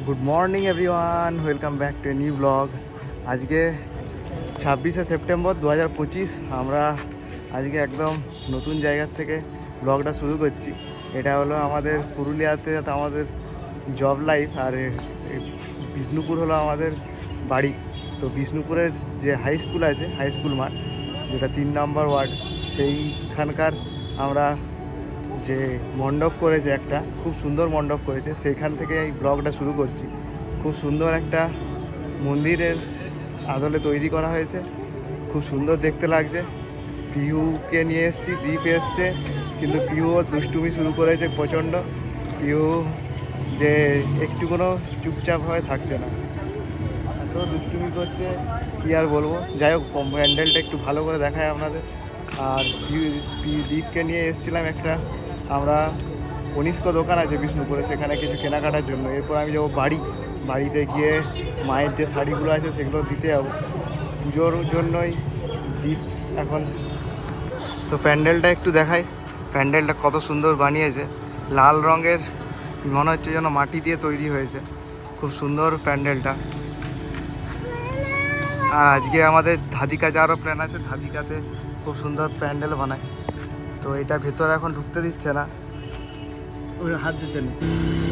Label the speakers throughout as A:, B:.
A: Good morning everyone, welcome back to a new blog. আজকে 26শে September 2025। আমরা আজকে একদম নতুন জায়গার থেকে ব্লগটা শুরু করছি। এটা হলো আমাদের পুরুলিয়াতে আমাদের জব লাইফ, আর বিষ্ণুপুর হলো আমাদের বাড়ি। তো বিষ্ণুপুরের যে হাই স্কুল আছে, হাই স্কুল মাঠ, যেটা 3 নম্বর ওয়ার্ড, সেইখানকার আমরা যে মণ্ডপ করেছে, একটা খুব সুন্দর মণ্ডপ করেছে, সেইখান থেকে এই ব্লগটা শুরু করছি। খুব সুন্দর একটা মন্দিরের আদলে তৈরি করা হয়েছে, খুব সুন্দর দেখতে লাগছে। পিহুকে নিয়ে এসেছি, দ্বীপ এসছে, কিন্তু পিহুও দুষ্টুমি শুরু করেছে প্রচণ্ড। পিহু যে একটু কোনো চুপচাপ হয়ে থাকছে না, এত দুষ্টুমি করছে, কী আর বলবো। যাই হোক, প্যান্ডেলটা একটু ভালো করে দেখায় আপনাদের। আর দ্বীপকে নিয়ে এসেছিলাম একটা, আমরা কনিষ্ক দোকান আছে বিষ্ণুপুরে, সেখানে কিছু কেনাকাটার জন্য। এরপর আমি যাবো বাড়িতে গিয়ে মায়ের যে শাড়িগুলো আছে সেগুলো দিতে যাবো পুজোর জন্যই। দ্বীপ এখন তো প্যান্ডেলটা একটু দেখাই। প্যান্ডেলটা কত সুন্দর বানিয়েছে, লাল রঙের, মনে হচ্ছে যেন মাটি দিয়ে তৈরি হয়েছে। খুব সুন্দর প্যান্ডেলটা। আর আজকে আমাদের ধাদিকা যাওয়ারও প্ল্যান আছে, ধাদিকাতে খুব সুন্দর প্যান্ডেল বানায়। তো এটা ভেতরে এখন ঢুকতে দিচ্ছে না, ওই হাত দিতে নেই।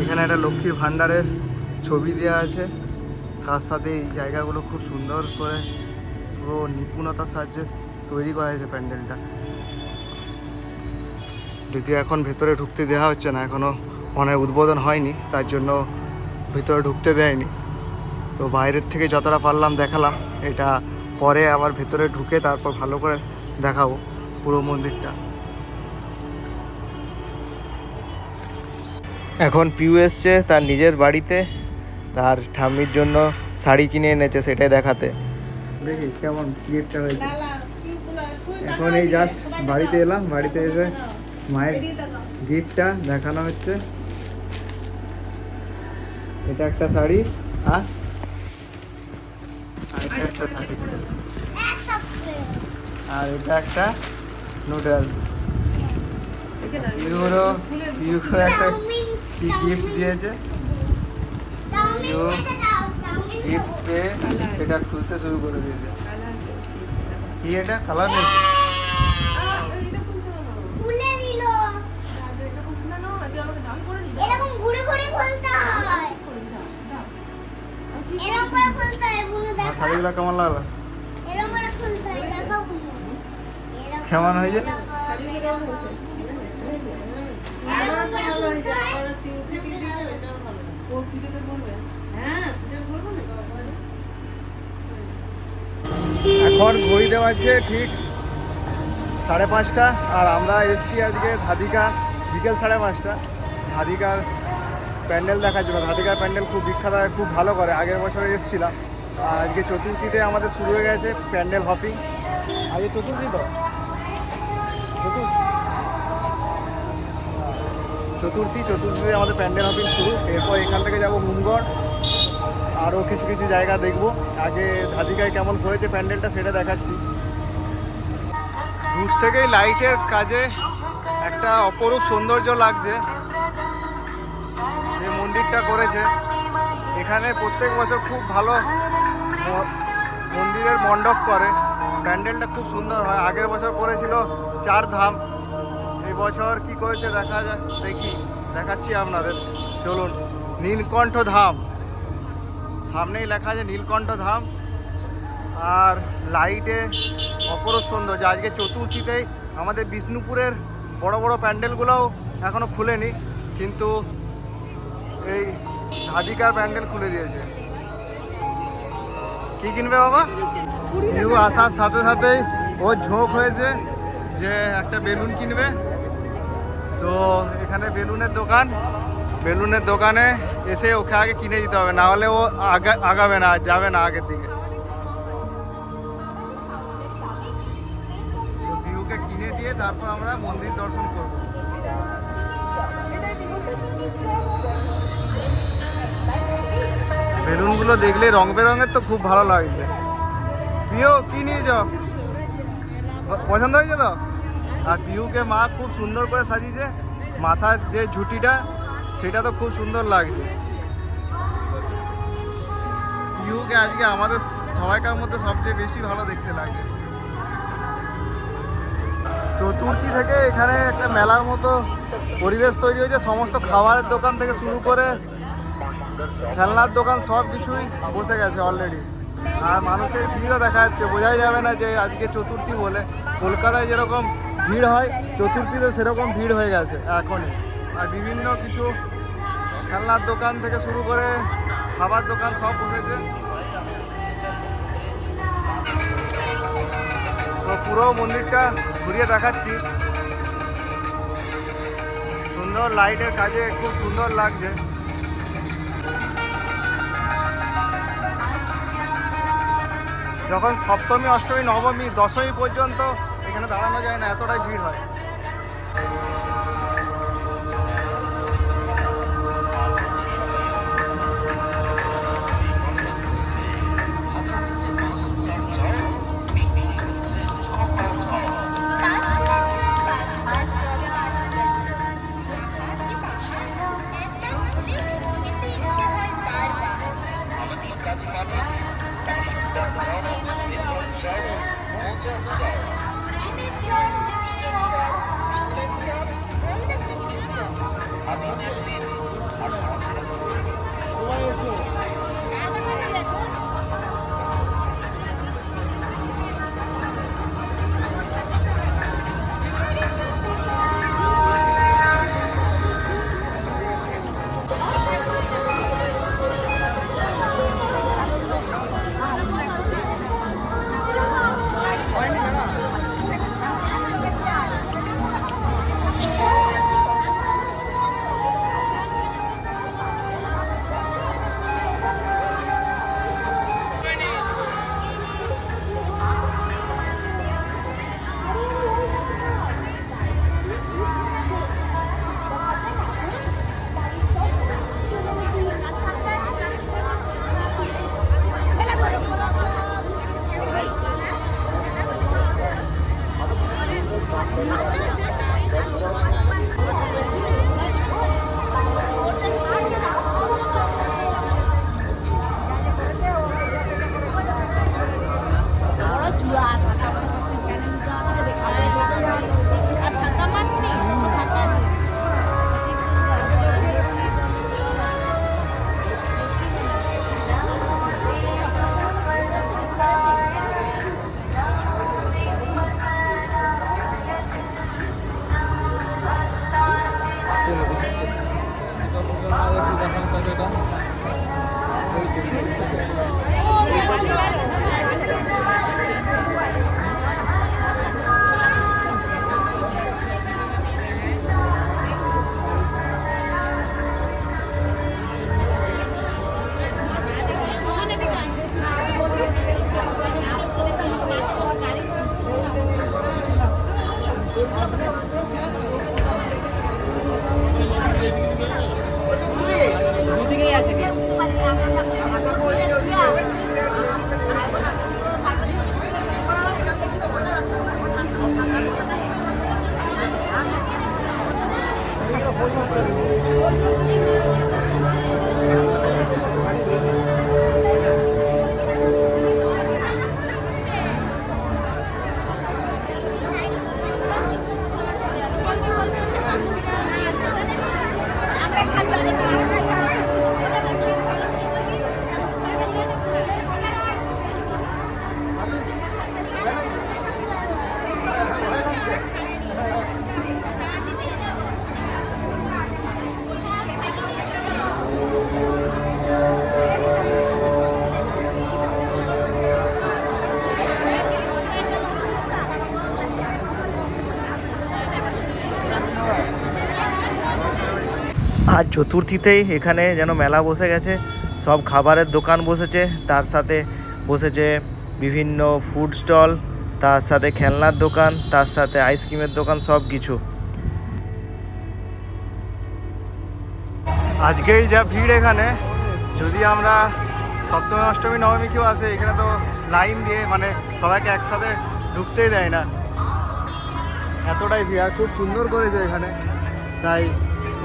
A: এখানে একটা লক্ষ্মীর ভাণ্ডারের ছবি দেওয়া আছে, তার সাথে এই জায়গাগুলো খুব সুন্দর করে পুরো নিপুণতার সাহায্যে তৈরি করা হয়েছে প্যান্ডেলটা। যদিও এখন ভেতরে ঢুকতে দেওয়া হচ্ছে না, এখনও অনেক উদ্বোধন হয়নি, তার জন্য ভেতরে ঢুকতে দেয়নি। তো বাইরের থেকে যতটা পারলাম দেখালাম। এটা পরে আবার ভেতরে ঢুকে তারপর ভালো করে দেখাবো পুরো মন্দিরটা। এখন পিউ এসছে তার নিজের বাড়িতে, তার ঠাম্মির জন্য শাড়ি কিনে এনেছে, সেটাই দেখাতে। দেখি কেমন গিফটটা হয়েছে। এখন এই জাস্ট বাড়িতে এলাম, বাড়িতে এসে মায়ের গিফটটা দেখানো হচ্ছে। এটা একটা শাড়ি, আর এটা একটা শাড়ি, আর এটা একটা নুডলস। পিউরও একটা কি গিফট দিয়েছে, গিফট পেয়ে সেটা খুলতে শুরু করে দিয়েছে। কি এটা কালার নেই, শাড়িগুলো কেমন লাগলো, কেমন হয়েছে? এখন ঘড়ি দেওয়াচ্ছে ঠিক 5:30, আর আমরা এসছি আজকে ধাদিকা বিকেল 5:30। ধাদিকার প্যান্ডেল দেখার জন্য। ধাদিকার প্যান্ডেল খুব বিখ্যাত, খুব ভালো করে। আগের বছরে এসেছিলাম, আর আজকে চতুর্থীতে আমাদের শুরু হয়ে গেছে প্যান্ডেল হপিং। আজকে চতুর্থী, তো চতুর্থীতে আমাদের প্যান্ডেল হপিং শুরু। এরপর এখান থেকে যাব হুমগড়, আরও কিছু কিছু জায়গা দেখব। আগে ধাদিকায় কেমন করেছে প্যান্ডেলটা সেটা দেখাচ্ছি। দূর থেকেই লাইটের কাজে একটা অপরূপ সৌন্দর্য লাগছে যে মন্দিরটা করেছে। এখানে প্রত্যেক বছর খুব ভালো মন্দিরের মণ্ডপ করে, প্যান্ডেলটা খুব সুন্দর হয়। আগের বছর করেছিল 4 ধাম, এই বছর কি করেছে দেখা যায়, দেখাচ্ছি আপনাদের। চলুন, নীলকণ্ঠ ধাম, সামনেই লেখা আছে নীলকণ্ঠ ধাম। আর লাইটে অপরূপ সুন্দর। যে আজকে চতুর্থীতেই আমাদের বিষ্ণুপুরের বড় বড় প্যান্ডেলগুলোও এখনও খুলেনি, কিন্তু এই ধাদিকার প্যান্ডেল খুলে দিয়েছে। কি কিনবে বাবা? পিউ আসার সাথে সাথেই ওর ঝোঁক হয়েছে যে একটা বেলুন কিনবে। তো এখানে বেলুনের দোকানে এসে ওকে আগে কিনে দিতে হবে, না হলে ও আগাবে না, যাবে না আগের দিকে। তো পিউকে কিনে দিয়ে তারপর আমরা মন্দির দর্শন করব। বেলুনগুলো দেখলে রং বেরঙের, তো খুব ভালো লাগছে। পিউ কি নিয়ে যাও, পছন্দ হয়েছে তো? আর পিউকে মা খুব সুন্দর করে সাজিয়েছে, মাথার যে ঝুঁটিটা সেটা তো খুব সুন্দর লাগছে। পিহুকে আজকে আমাদের সবাইকার মধ্যে সবচেয়ে বেশি ভালো দেখতে লাগে। চতুর্থী থেকে এখানে একটা মেলার মতো পরিবেশ তৈরি হয়েছে। সমস্ত খাবারের দোকান থেকে শুরু করে খেলনার দোকান সব কিছুই বসে গেছে অলরেডি। আর মানুষের ভিড়ও দেখা যাচ্ছে, বোঝাই যাবে না যে আজকে চতুর্থী বলে। কলকাতায় যেরকম ভিড় হয় চতুর্থীতে সেরকম ভিড় হয়ে গেছে এখনই। আর বিভিন্ন কিছু খেলনার দোকান থেকে শুরু করে খাবার দোকান সব বসেছে। তো পুরো মন্দিরটা ঘুরিয়ে দেখাচ্ছি। সুন্দর লাইটের কাজে খুব সুন্দর লাগছে। যখন সপ্তমী, অষ্টমী, নবমী, দশমী পর্যন্ত এখানে দাঁড়ানো যায় না, এতটাই ভিড় হয়। আর চতুর্থীতেই এখানে যেন মেলা বসে গেছে। সব খাবারের দোকান বসেছে, তার সাথে বসেছে বিভিন্ন ফুড স্টল, তার সাথে খেলনার দোকান, তার সাথে আইসক্রিমের দোকান, সব কিছু। আজকেই যা ভিড় এখানে, যদি আমরা সপ্তমী, অষ্টমী, নবমী কেউ আসে এখানে তো লাইন দিয়ে মানে সবাইকে একসাথে ঢুকতেই দেয় না, এতটাই ভিড়। আর খুব সুন্দর করেছে এখানে, তাই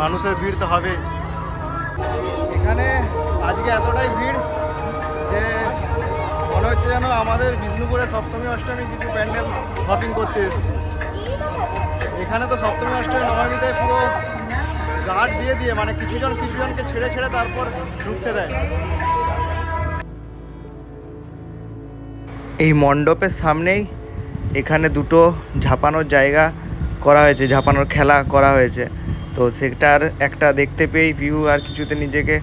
A: মানুষের ভিড় তো হবে এখানে। আজকে এতটাই ভিড় যে যে মনে হচ্ছে যেন আমাদের বিষ্ণুপুরে সপ্তমী অষ্টমী কিছু প্যান্ডেল হপিং করতে এসেছি। এখানে তো সপ্তমী অষ্টমী নবমীতে পুরো গার্ড দিয়ে দিয়ে মানে কিছুজনকে ছেড়ে ছেড়ে তারপর ঢুকতে দেয়। এই মণ্ডপের সামনেই এখানে দুটো ঝাঁপানোর জায়গা করা হয়েছে, ঝাঁপানোর খেলা করা হয়েছে। তো সেটার একটা দেখতে পেয়েই পিউ আর কিছুতে নিজেকে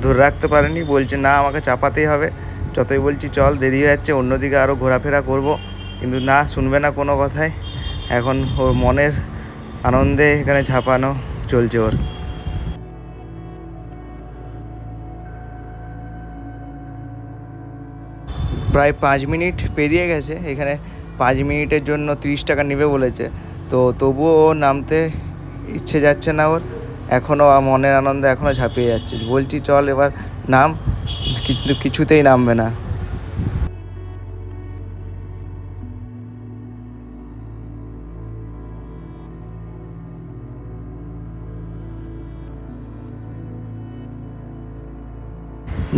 A: ধরে রাখতে পারেনি, বলছে না আমাকে চাপাতেই হবে। যতই বলছি চল দেরি হয়ে যাচ্ছে, অন্যদিকে আরও ঘোরাফেরা করব, কিন্তু না, শুনবে না কোনো কথাই। এখন ওর মনের আনন্দে এখানে ঝাঁপানো চলছে ওর। প্রায় 5 মিনিট পেরিয়ে গেছে, এখানে 5 মিনিটের জন্য 30 টাকা নেবে বলেছে। তো তবুও ও নামতে ইচ্ছে যাচ্ছে না ওর, এখনও মনের আনন্দে এখনও ঝাঁপিয়ে যাচ্ছে। বলছি চল এবার নাম, কিন্তু কিছুতেই নামবে না।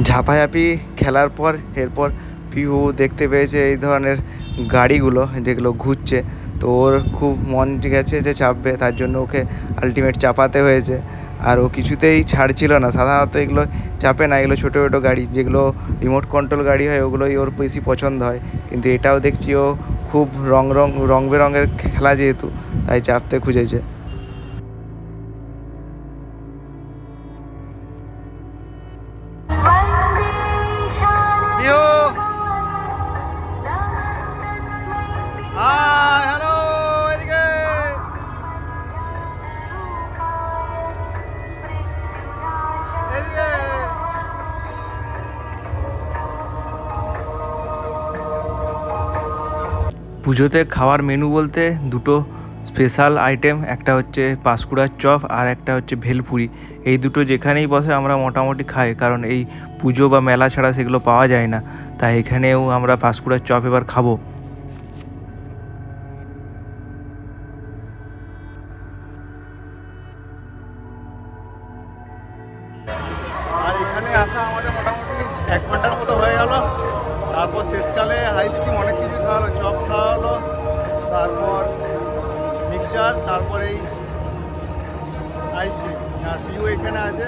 A: ঝাঁপাঝাঁপি খেলার পর এরপর পিউ দেখতে পেয়েছে এই ধরনের গাড়িগুলো যেগুলো ঘুরছে। তো ওর খুব মন গেছে যে চাপবে, তার জন্য ওকে আলটিমেট চাপাতে হয়েছে। আর ও কিছুতেই ছাড়ছিল না। সাধারণত এগুলো চাপে না, এগুলো ছোটো ছোটো গাড়ি যেগুলো রিমোট কন্ট্রোল গাড়ি হয়, ওগুলোই ওর বেশি পছন্দ হয়। কিন্তু এটাও দেখছি ও খুব রং বেরঙের খেলা যেহেতু, তাই চাপতে খুঁজেছে। পুজোতে খাওয়ার মেনু বলতে দুটো স্পেশাল আইটেম, একটা হচ্ছে পাঁশকুড়ার চপ আর একটা হচ্ছে ভেলপুরি। এই দুটো যেখানেই বসে আমরা মোটামুটি খাই, কারণ এই পুজো বা মেলা ছাড়া সেগুলো পাওয়া যায় না। তাই এখানেও আমরা পাঁশকুড়ার চপ এবার খাবো। আর এখানে আসা আমাদের মোটামুটি 1 ঘন্টার মতো হয়ে গেল। তারপর শেষকালে আইসক্রিম অনেক কিছু খাওয়ালো, চপ খাওয়ালো, তারপর মিক্সচার, তারপর এই আইসক্রিম। আর পিউ এখানে আছে,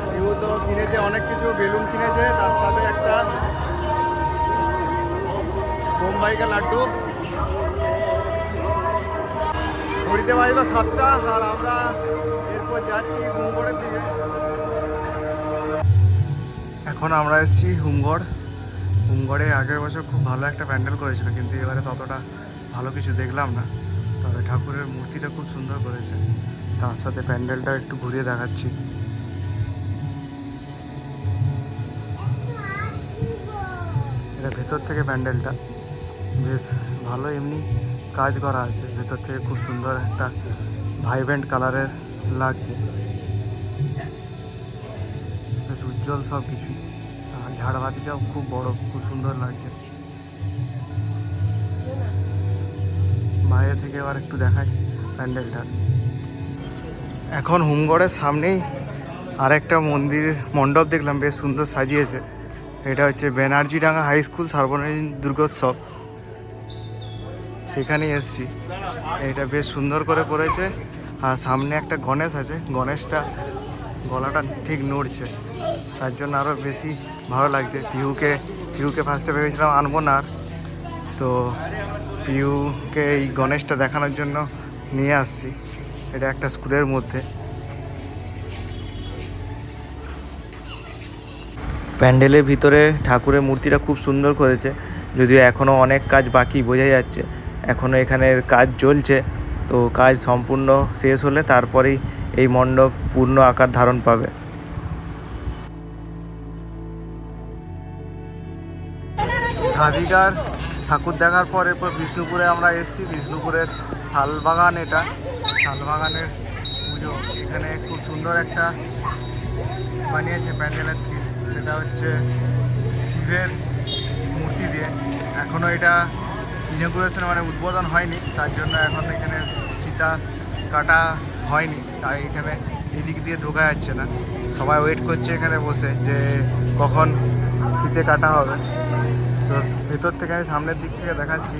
A: পিউ তো কিনেছে অনেক কিছু, বেলুন কিনেছে, তার সাথে একটা বোম্বাইকা লাড্ডু। ঘড়িতে বাজলো 7টা, আর আমরা এরপর যাচ্ছি হুমগড়ের দিকে। এখন আমরা এসেছি হুমগড়ে আগের বছর খুব ভালো একটা প্যান্ডেল করেছিল, কিন্তু এবারে ততটা ভালো কিছু দেখলাম না। তবে ঠাকুরের মূর্তিটা খুব সুন্দর করেছে, তার সাথে প্যান্ডেলটা একটু ঘুরিয়ে দেখাচ্ছি। এটা ভেতর থেকে প্যান্ডেলটা বেশ ভালো, এমনি কাজ করা আছে, ভেতর থেকে খুব সুন্দর একটা ভাইব্রেন্ট কালারের লাগছে, বেশ উজ্জ্বল সব কিছু। আর ঝাড়বাতিটাও খুব বড়, খুব সুন্দর লাগছে। বাইরে থেকে এবার একটু দেখাই প্যান্ডেলটা। এখন হুমগড়ের সামনেই আরেকটা মণ্ডপ দেখলাম, বেশ সুন্দর সাজিয়েছে। এটা হচ্ছে ব্যানার্জিডাঙ্গা হাই স্কুল সার্বজনীন দুর্গোৎসব, সেখানেই এসছি। এটা বেশ সুন্দর করে করেছে। আর সামনে একটা গণেশ আছে, গণেশটা গলাটা ঠিক নড়ছে, তার জন্য আরও বেশি ভালো লাগছে। পিউকে ফার্স্টে ভেবেছিলাম আনবো না, তো পিউকে এই গণেশটা দেখানোর জন্য নিয়ে আসছি। এটা একটা স্কুলের মধ্যে। প্যান্ডেলের ভিতরে ঠাকুরের মূর্তিটা খুব সুন্দর করেছে, যদিও এখনও অনেক কাজ বাকি বোঝা যাচ্ছে, এখনও এখানের কাজ চলছে। তো কাজ সম্পূর্ণ শেষ হলে তারপরেই এই মণ্ডপ পূর্ণ আকার ধারণ পাবে। ধাদিগার ঠাকুর দেখার পর এরপর বিষ্ণুপুরে আমরা এসেছি। বিষ্ণুপুরের শালবাগান, এটা শালবাগানের পুজো। এখানে খুব সুন্দর একটা বানিয়েছে প্যান্ডেলের থিম, সেটা হচ্ছে শিবের মূর্তি দিয়ে। এখনও এটা ইনগুরেশন মানে উদ্বোধন হয়নি, তার জন্য এখন এখানে ফিতা কাটা হয়নি, তাই এখানে এদিক দিয়ে ঢোকা যাচ্ছে না। সবাই ওয়েট করছে এখানে বসে যে কখন ফিতে কাটা হবে। তো ভেতর থেকে আমি সামনের দিক থেকে দেখাচ্ছি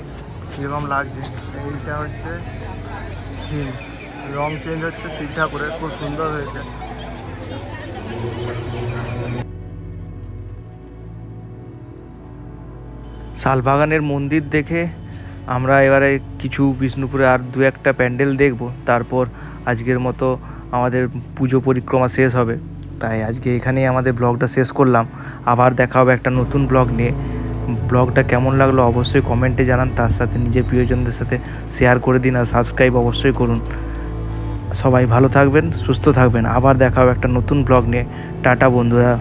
A: কীরকম লাগছে। এইটা হচ্ছে থিম, রং চেঞ্জ হচ্ছে শিব ঠাকুরের, খুব সুন্দর হয়েছে। শালবাগানের মন্দির দেখে আমরা এবারে কিছু বিষ্ণুপুরে আর দু একটা প্যান্ডেল দেখব, তারপর আজকের মতো আমাদের পুজো পরিক্রমা শেষ হবে। তাই আজকে এখানেই আমাদের ব্লগটা শেষ করলাম। আবার দেখা হবে একটা নতুন ব্লগ নিয়ে। ব্লগটা কেমন লাগলো অবশ্যই কমেন্টে জানান, তার সাথে নিজের প্রিয়জনদের সাথে শেয়ার করে দিন আর সাবস্ক্রাইব অবশ্যই করুন। সবাই ভালো থাকবেন, সুস্থ থাকবেন। আবার দেখা হবে একটা নতুন ব্লগ নিয়ে। টাটা বন্ধুরা।